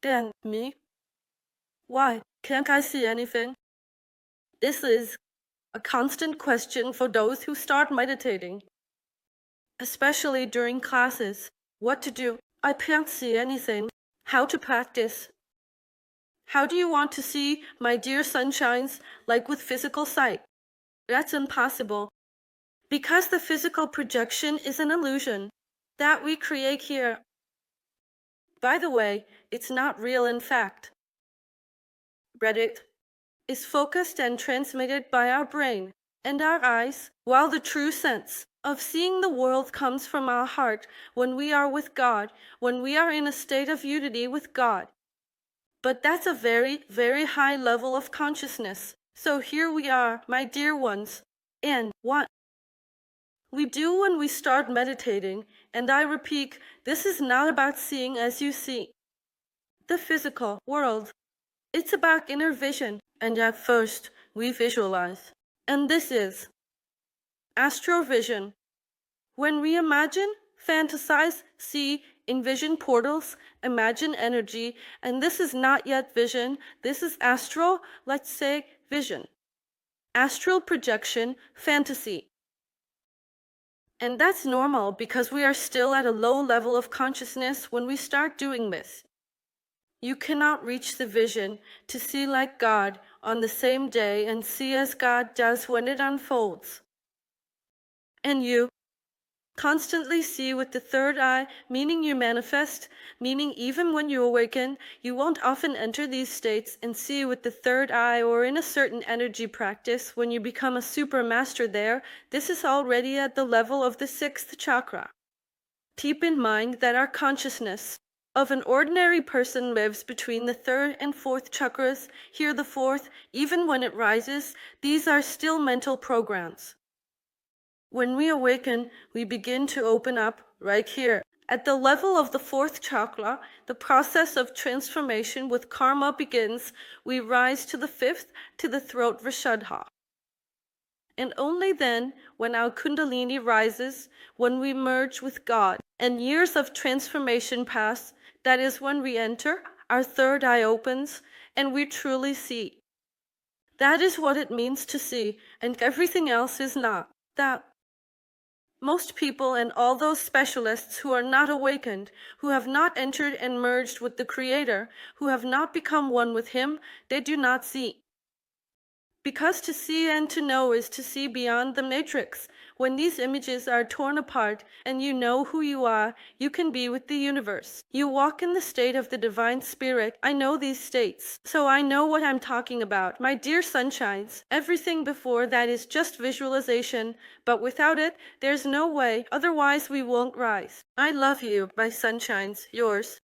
Dan, me? Why can't I see anything? This is a constant question for those who start meditating, especially during classes. What to do? I can't see anything. How to practice? How do you want to see my dear sunshines like with physical sight? That's impossible, because the physical projection is an illusion that we create here. By the way, it's not real in fact. Reddit is focused and transmitted by our brain and our eyes, while the true sense of seeing the world comes from our heart when we are with God, when we are in a state of unity with God. But that's a very, very high level of consciousness. So here we are, my dear ones, and what we do when we start meditating, and I repeat, this is not about seeing as you see the physical world. It's about inner vision, and at first we visualize. And this is astrovision. When we imagine, fantasize, see, envision portals, imagine energy, and this is not yet vision, this is astral, let's say vision. Astral projection, fantasy. And that's normal because we are still at a low level of consciousness when we start doing this. You cannot reach the vision to see like God on the same day and see as God does when it unfolds. And you constantly see with the third eye, meaning you manifest, meaning even when you awaken, you won't often enter these states and see with the third eye or in a certain energy practice when you become a super master there. This is already at the level of the sixth chakra. Keep in mind that our consciousness of an ordinary person lives between the third and fourth chakras. Here the fourth, even when it rises, these are still mental programs. When we awaken, we begin to open up right here. At the level of the fourth chakra, the process of transformation with karma begins. We rise to the fifth, to the throat Vishuddha. And only then, when our kundalini rises, when we merge with God, and years of transformation pass, that is when we enter, our third eye opens, and we truly see. That is what it means to see, and everything else is not. That most people and all those specialists who are not awakened, who have not entered and merged with the Creator, who have not become one with Him, they do not see. Because to see and to know is to see beyond the matrix. When these images are torn apart and you know who you are, you can be with the universe. You walk in the state of the divine spirit. I know these states, so I know what I'm talking about. My dear sunshines, everything before that is just visualization, but without it, there's no way, otherwise we won't rise. I love you, my sunshines, yours.